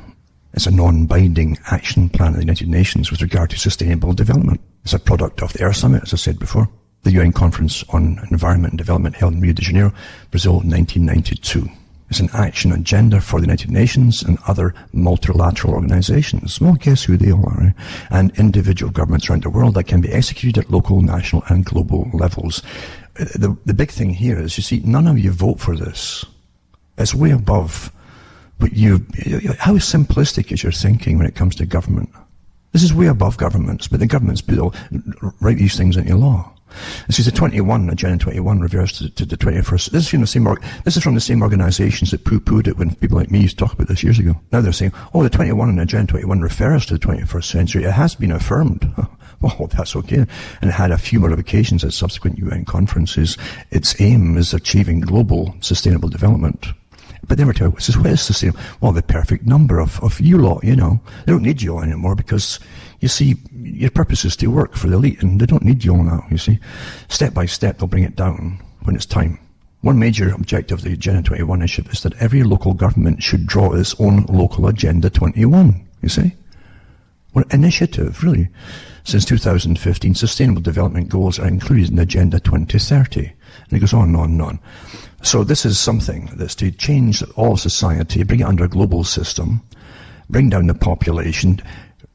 it's a non-binding action plan of the United Nations with regard to sustainable development. It's a product of the Earth Summit, as I said before. The UN conference on environment and development held in Rio de Janeiro, Brazil, 1992. It's an action agenda for the United Nations and other multilateral organizations. Well, guess who they all are, eh? And individual governments around the world that can be executed at local, national, and global levels. The big thing here is, you see, none of you vote for this. It's way above what how simplistic is your thinking when it comes to government? This is way above governments, but the governments write these things into law. This is Agenda 21 reversed to the 21st. This is from the same organizations that poo-pooed it when people like me used to talk about this years ago. Now they're saying, oh, the 21 and Agenda 21 refers to the 21st century. It has been affirmed. Well, that's okay. And it had a few modifications at subsequent UN conferences. Its aim is achieving global sustainable development. But they never tell you, what is sustainable? Well, the perfect number of you lot, you know. They don't need you all anymore because, you see, your purpose is to work for the elite, and they don't need you all now, you see. Step by step, they'll bring it down when it's time. One major objective of the Agenda 21 initiative is that every local government should draw its own local Agenda 21, you see. What initiative, really. Since 2015, Sustainable Development Goals are included in Agenda 2030. And it goes on and on and on. So this is something that's to change all society, bring it under a global system, bring down the population,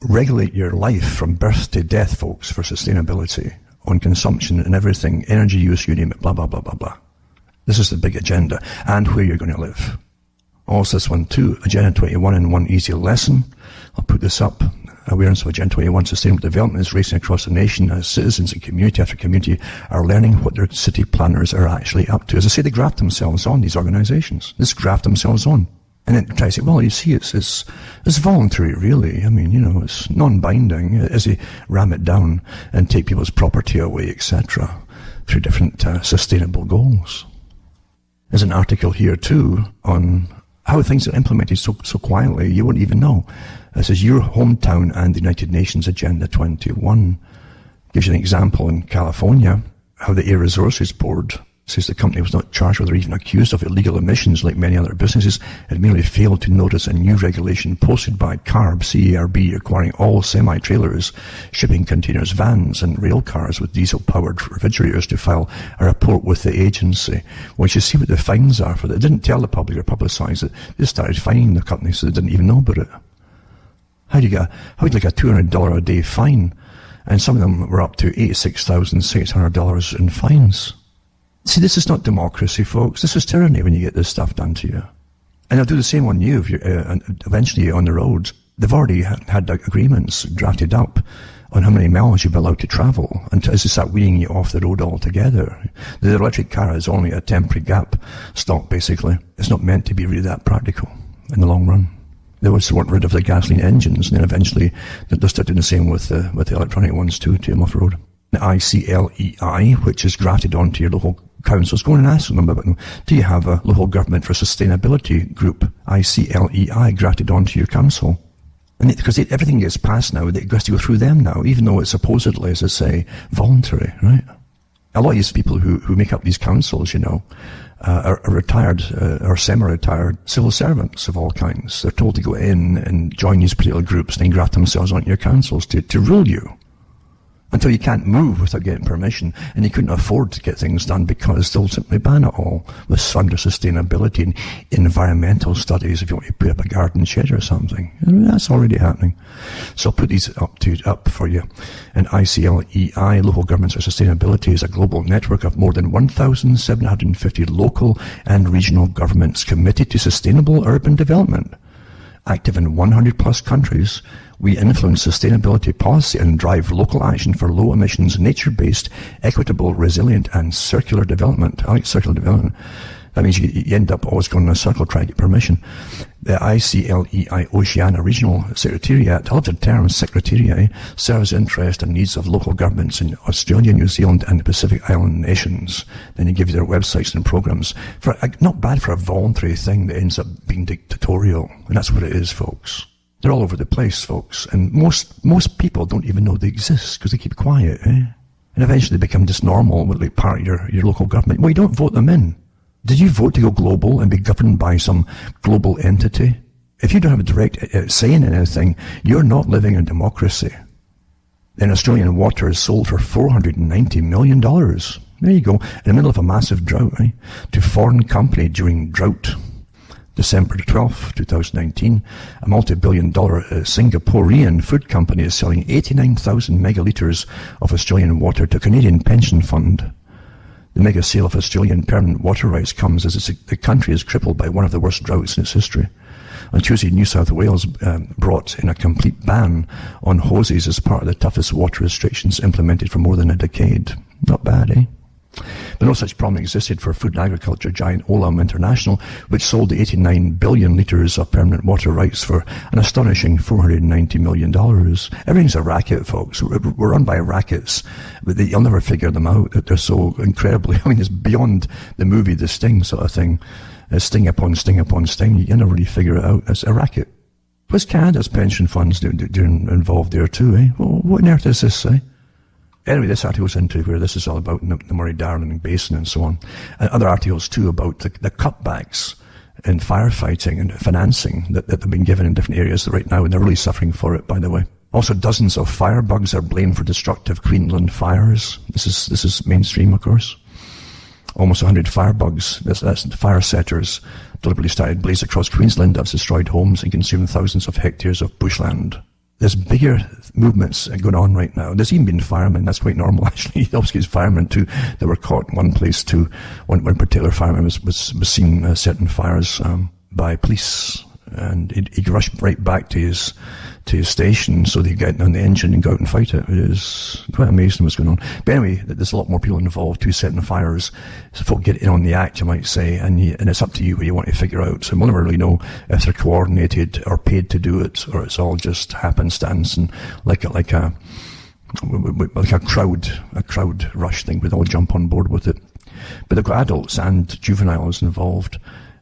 regulate your life from birth to death, folks, for sustainability, on consumption and everything, energy use, you name it, blah, blah, blah, blah, blah. This is the big agenda, and where you're going to live. Also this one too, Agenda 21 in one easy lesson. I'll put this up. Awareness of Agenda 21 sustainable development is racing across the nation as citizens and community after community are learning what their city planners are actually up to. As I say, they graft themselves on, these organizations. They graft themselves on. And then try to say, well, you see, it's voluntary, really. I mean, you know, it's non-binding as they ram it down and take people's property away, etc., through different sustainable goals. There's an article here, too, on how things are implemented so quietly, you wouldn't even know. This is your hometown and the United Nations Agenda 21. Gives you an example in California, how the Air Resources Board says the company was not charged with or even accused of illegal emissions like many other businesses. It merely failed to notice a new regulation posted by CARB, C-A-R-B, requiring all semi-trailers, shipping containers, vans and rail cars with diesel-powered refrigerators to file a report with the agency. Once you see what the fines are for that, they didn't tell the public or publicise it. They started fining the company so they didn't even know about it. How would you like a $200 a day fine? And some of them were up to $86,600 in fines. See, this is not democracy, folks. This is tyranny when you get this stuff done to you. And they'll do the same on you if you're eventually on the road. They've already had agreements drafted up on how many miles you'll be allowed to travel until they start weaning you off the road altogether. The electric car is only a temporary gap stock, basically. It's not meant to be really that practical in the long run. They always want rid of the gasoline engines, and then eventually they'll start doing the same with the electronic ones too, to them off the road. The ICLEI, which is grafted onto your local councils, go and ask them about them. Do you have a local government for sustainability group, ICLEI, grafted onto your council? And because everything gets passed now, it has to go through them now, even though it's supposedly, as I say, voluntary, right? A lot of these people who make up these councils, are retired or semi-retired civil servants of all kinds. They're told to go in and join these particular groups and then graft themselves onto your councils to rule you. Until you can't move without getting permission, and you couldn't afford to get things done because they'll simply ban it all with under sustainability and environmental studies if you want to put up a garden shed or something. I mean, that's already happening. So I'll put these up for you. And ICLEI, Local Governments for Sustainability, is a global network of more than 1,750 local and regional governments committed to sustainable urban development. Active in 100 plus countries, we influence sustainability policy and drive local action for low emissions, nature-based, equitable, resilient and circular development. I like circular development. That means you end up always going in a circle trying to get permission. The ICLEI Oceania Regional Secretariat, I love the term secretariat, serves interest and needs of local governments in Australia, New Zealand and the Pacific Island nations. Then they give you their websites and programs. Not bad for a voluntary thing that ends up being dictatorial. And that's what it is, folks. They're all over the place, folks. And most people don't even know they exist because they keep quiet, eh? And eventually they become just normal with like part of your local government. Well, you don't vote them in. Did you vote to go global and be governed by some global entity? If you don't have a direct say in anything, you're not living in democracy. Then Australian water is sold for $490 million. There you go, in the middle of a massive drought, right? To foreign company during drought. December 12, 2019, a multi-billion-dollar Singaporean food company is selling 89,000 megalitres of Australian water to a Canadian pension fund. The mega sale of Australian permanent water rights comes as the country is crippled by one of the worst droughts in its history. On Tuesday, New South Wales brought in a complete ban on hoses as part of the toughest water restrictions implemented for more than a decade. Not bad, eh? But no such problem existed for food and agriculture giant Olam International, which sold 89 billion litres of permanent water rights for an astonishing $490 million. Everything's a racket, folks. We're run by rackets, but you'll never figure them out. They're so incredibly, it's beyond the movie The Sting sort of thing. Sting upon sting upon sting. You never really figure it out. It's a racket. What's Canada's pension funds doing involved there too, eh? Well, what on earth is this, eh? Anyway, this article goes into where this is all about the Murray-Darling Basin and so on. And other articles too about the cutbacks in firefighting and financing that have been given in different areas right now, and they're really suffering for it, by the way. Also, dozens of firebugs are blamed for destructive Queensland fires. This is mainstream, of course. Almost 100 firebugs, that's fire setters, deliberately started blaze across Queensland. That's destroyed homes and consumed thousands of hectares of bushland. There's bigger movements going on right now. There's even been firemen. That's quite normal, actually. Obviously, it's firemen too that were caught in one place too. One particular fireman was seen setting fires by police, and he rushed right back to his station so they could get on the engine and go out and fight it. It is quite amazing what's going on. But anyway, there's a lot more people involved too, setting fires. So folk get in on the act, you might say, and it's up to you what you want to figure out. So we'll never really know if they're coordinated or paid to do it, or it's all just happenstance and like a crowd rush thing. We'd all jump on board with it. But they've got adults and juveniles involved.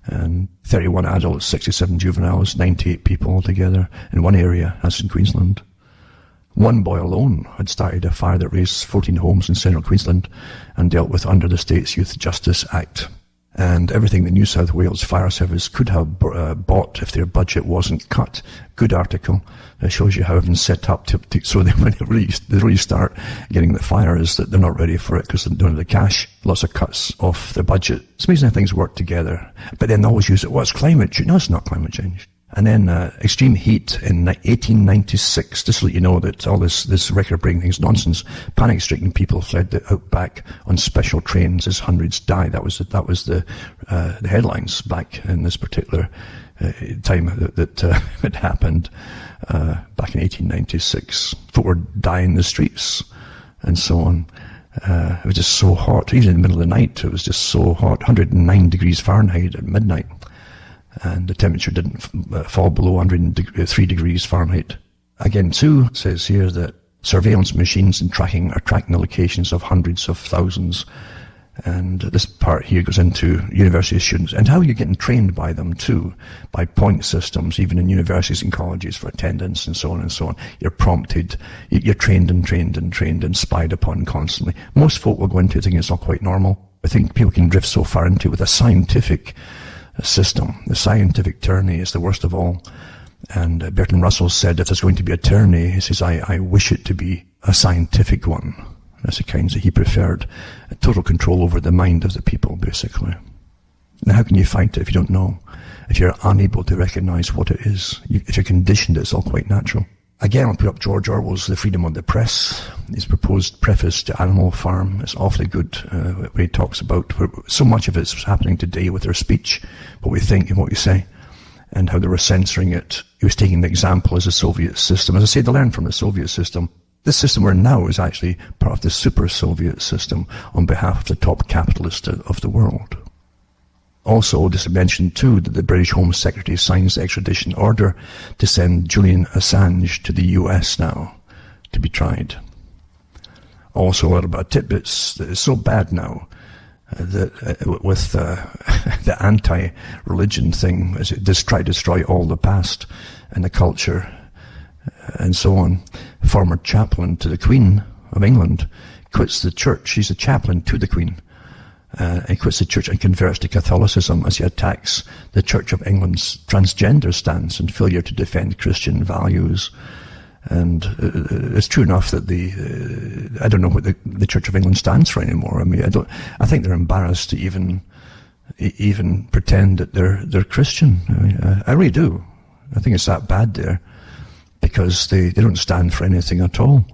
And 31 adults, 67 juveniles, 98 people altogether in one area, that's in Queensland. One boy alone had started a fire that razed 14 homes in central Queensland and dealt with under the state's Youth Justice Act. And everything the New South Wales Fire Service could have bought if their budget wasn't cut. Good article. It shows you how everything's set up so that when they really start getting the fires, that they're not ready for it because they don't have the cash. Lots of cuts off their budget. It's amazing how things work together. But then they always use it, well, it's climate change. No, it's not climate change. And then extreme heat in 1896, just to let you know that all this record-breaking thing's nonsense. Panic-stricken people fled the outback on special trains as hundreds died. That was the headlines back in this particular time that it happened back in 1896. Folk were dying in the streets and so on. It was just so hot. Even in the middle of the night, it was just so hot. 109 degrees Fahrenheit at midnight. And the temperature didn't fall below 103 degrees Fahrenheit. Again, too, it says here that surveillance machines and are tracking the locations of hundreds of thousands. And this part here goes into university students and how you're getting trained by them too, by point systems, even in universities and colleges for attendance and so on and so on. You're prompted, you're trained and spied upon constantly. Most folk will go into it thinking it's all quite normal. I think people can drift so far into it with a scientific system. The scientific tyranny is the worst of all. And Bertrand Russell said if there's going to be a tyranny, he says, I wish it to be a scientific one. That's the kinds that he preferred. Total control over the mind of the people, basically. Now, how can you fight it if you don't know? If you're unable to recognize what it is? If you're conditioned, it's all quite natural. Again, I'll put up George Orwell's The Freedom of the Press. His proposed preface to Animal Farm is awfully good, where he talks about so much of it's happening today with their speech, what we think and what we say, and how they were censoring it. He was taking the example as the Soviet system. As I say, they learned from the Soviet system. This system we're in now is actually part of the super-Soviet system on behalf of the top capitalist of the world. Also, just to mention too that the British Home Secretary signs the extradition order to send Julian Assange to the US now to be tried. Also, a little bit of tidbits that is so bad now that with the anti-religion thing, as it just try to destroy all the past and the culture and so on. Former chaplain to the Queen of England quits the church. He's a chaplain to the Queen. He quits the church and converts to Catholicism as he attacks the Church of England's transgender stance and failure to defend Christian values. And it's true enough that I don't know what the Church of England stands for anymore. I mean, I think they're embarrassed to even pretend that they're Christian. I really do. I think it's that bad there. Because they don't stand for anything at all.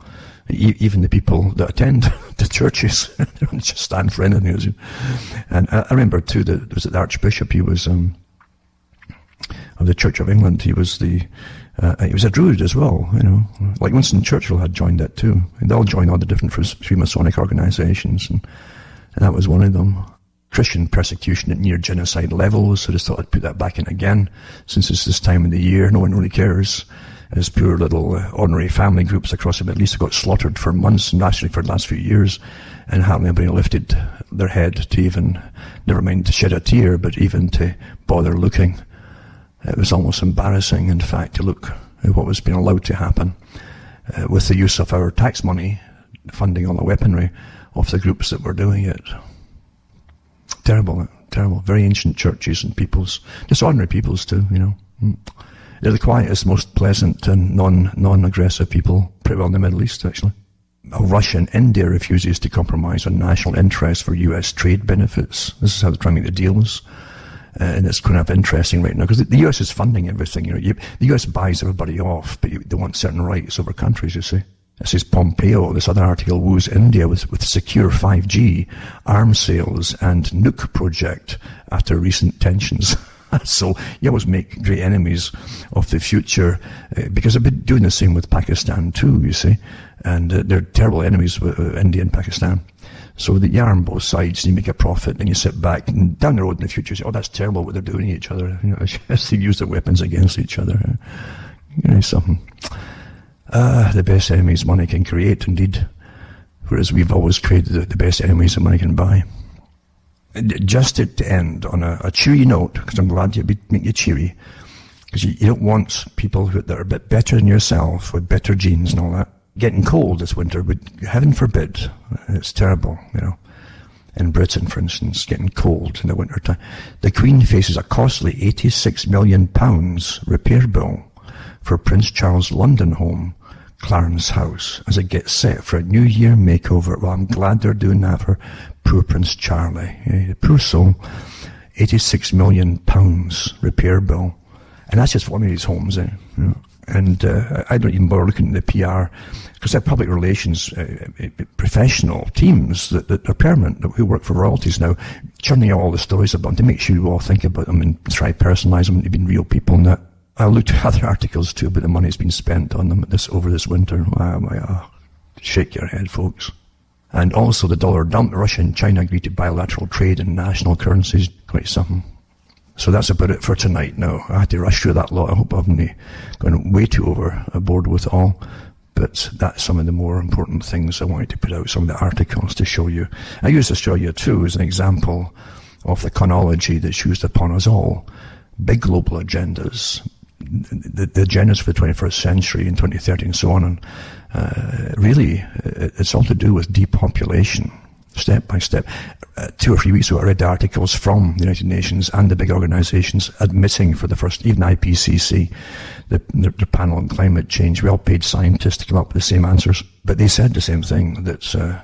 Even the people that attend the churches, they don't just stand for anything. And I remember too that there was the Archbishop. He was of the Church of England. He was a Druid as well. You know, like Winston Churchill had joined that too. They all joined all the different Freemasonic organisations, and that was one of them. Christian persecution at near genocide levels. So I just thought I'd put that back in again, since it's this time of the year. No one really cares. As poor little ordinary family groups across the Middle East have got slaughtered for months and actually for the last few years, and hardly anybody lifted their head to even, never mind to shed a tear, but even to bother looking. It was almost embarrassing, in fact, to look at what was being allowed to happen with the use of our tax money, funding all the weaponry of the groups that were doing it. Terrible, terrible. Very ancient churches and peoples, just ordinary peoples too, you know. They're the quietest, most pleasant and non-aggressive people pretty well in the Middle East, actually. Russia and India refuses to compromise on national interests for US trade benefits. This is how they're trying to make the deals. And it's kind of interesting right now, because the US is funding everything. You know, the US buys everybody off, but they want certain rights over countries, you see. This is Pompeo, this other article, woos India with secure 5G, arms sales and nuke project after recent tensions. So you always make great enemies of the future, because they've been doing the same with Pakistan too, you see. And they're terrible enemies with India and Pakistan. So that you arm both sides and you make a profit, and you sit back and down the road in the future you say, oh, that's terrible what they're doing to each other. You know, they use their weapons against each other. You know, something. The best enemies money can create, indeed. Whereas we've always created the best enemies that money can buy. Just to end on a cheery note, because I'm glad you make you cheery, because you don't want people that are a bit better than yourself, with better genes and all that, getting cold this winter. But heaven forbid, it's terrible, you know. In Britain, for instance, getting cold in the winter time. The Queen faces a costly £86 million repair bill for Prince Charles' London home, Clarence House, as it gets set for a New Year makeover. Well, I'm glad they're doing that for poor Prince Charlie. Poor soul. £86 million repair bill. And that's just one of these homes, you know. And I don't even bother looking at the PR, because they're public relations professional teams that are permanent, who work for royalties now, churning out all the stories about them to make sure you all think about them and try to personalise them into being real people. And that I looked at other articles too about the money that's been spent on them over this winter. Shake your head, folks. And also the dollar dump. Russia and China agreed to bilateral trade in national currencies. Quite something. So that's about it for tonight now. I had to rush through that lot. I hope I haven't gone way too overboard with it all. But that's some of the more important things I wanted to put out, some of the articles to show you. I use Australia too as an example of the chronology that's used upon us all. Big global agendas, the agendas for the 21st century in 2030 and so on. And really, it's all to do with depopulation, step by step. 2 or 3 weeks ago, I read articles from the United Nations and the big organizations admitting for the first, even IPCC, the panel on climate change. We all paid scientists to come up with the same answers, but they said the same thing, that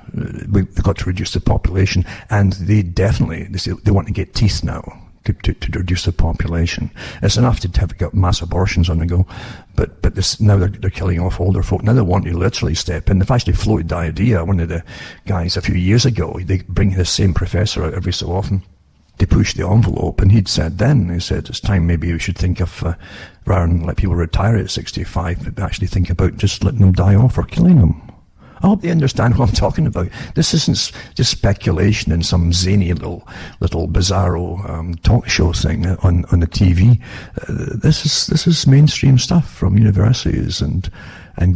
we've got to reduce the population, and they say they want to get teeth now to reduce the population. It's enough to have got mass abortions on the go, but this, now they're killing off older folk. Now they want to literally step in. They've actually floated the idea. One of the guys a few years ago, they bring the same professor out every so often to push the envelope, and he said it's time maybe we should think of, rather than let people retire at 65, actually think about just letting them die off or killing them. I hope they understand what I'm talking about. This isn't just speculation in some zany little bizarro talk show thing on the TV. This is mainstream stuff from universities and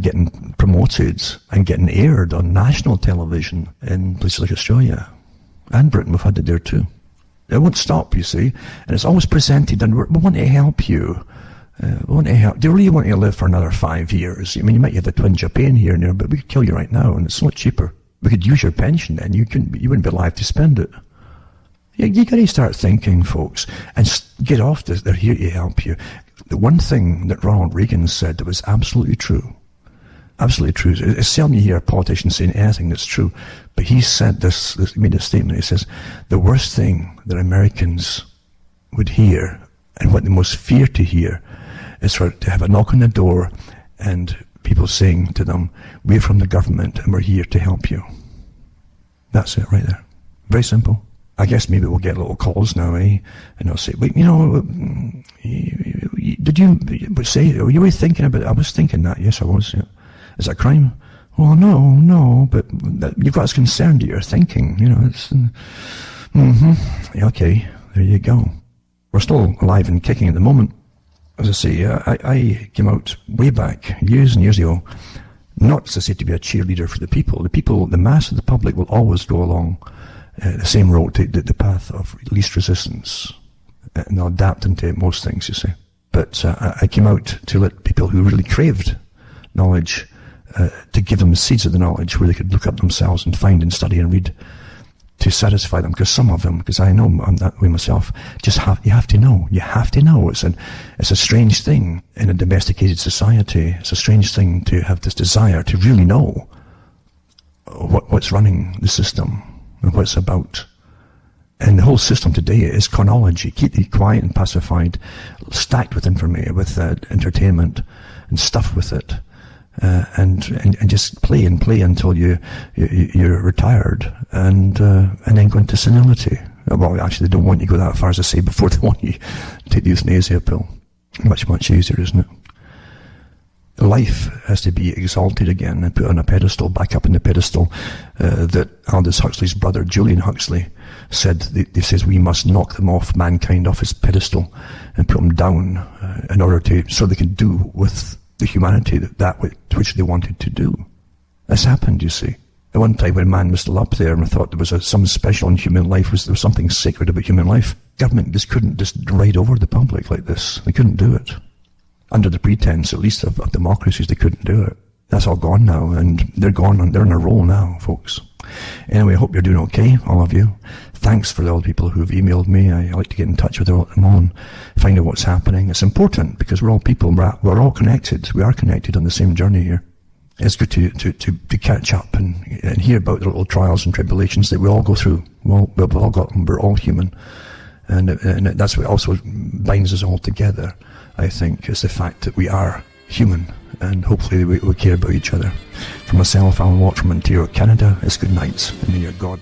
getting promoted and getting aired on national television in places like Australia and Britain. We've had it there too. It won't stop, you see, and it's always presented, and we want to help you. We want to help. Do you really want to live for another 5 years? I mean, you might have a twinge of pain here and there, but we could kill you right now, and it's so much cheaper. We could use your pension then. You wouldn't be alive to spend it. You got to start thinking, folks, and get off this. They're here to help you. The one thing that Ronald Reagan said that was absolutely true. Absolutely true. It's seldom you hear a politician saying anything that's true, but he said this. He made a statement. He says, the worst thing that Americans would hear, and what they most fear to hear, is to have a knock on the door and people saying to them, we're from the government and we're here to help you. That's it right there. Very simple. I guess maybe we'll get little calls now, eh? And they'll say, wait, did you say, were you thinking about it? I was thinking that. Yes, I was. Yeah. Is that a crime? Well, no, but you've got us concerned that you're thinking, it's, okay, there you go. We're still alive and kicking at the moment. As I say, I came out way back, years and years ago, not as I say to be a cheerleader for the people. The mass of the public will always go along the same road, the path of least resistance, and they'll adapt into most things, you see. But I came out to let people who really craved knowledge, to give them the seeds of the knowledge where they could look up themselves and find and study and read, to satisfy them, because some of them, because I know I'm that way myself, you have to know. You have to know. It's a strange thing in a domesticated society. It's a strange thing to have this desire to really know what's running the system and what it's about. And the whole system today is chronology. Keep you quiet and pacified, stacked with information, with entertainment and stuff with it. And just play until you're retired, and then go into senility. Well, actually, they don't want you to go that far, as I say, before they want you to take the euthanasia pill. Much easier, isn't it? Life has to be exalted again and put on a pedestal, back up in the pedestal that Aldous Huxley's brother Julian Huxley said. He says we must knock them off, mankind off his pedestal, and put them down in order so they can do with the humanity that which they wanted to do. This happened, you see. At one time when man was still up there and I thought there was some special in human life, there was something sacred about human life, government just couldn't just ride over the public like this. They couldn't do it. Under the pretense, at least, of democracies, they couldn't do it. That's all gone now, and they're gone, they're on a roll now, folks. Anyway, I hope you're doing okay, all of you. Thanks for all the people who've emailed me. I like to get in touch with them all and find out what's happening. It's important because we're all people. We're all connected. We are connected on the same journey here. It's good to catch up and hear about the little trials and tribulations that we all go through. We've all got them. We're all human. And that's what also binds us all together. I think, is the fact that we are human, and hopefully we care about each other. For myself, Alan Watt from Ontario, Canada, it's good night, and may your God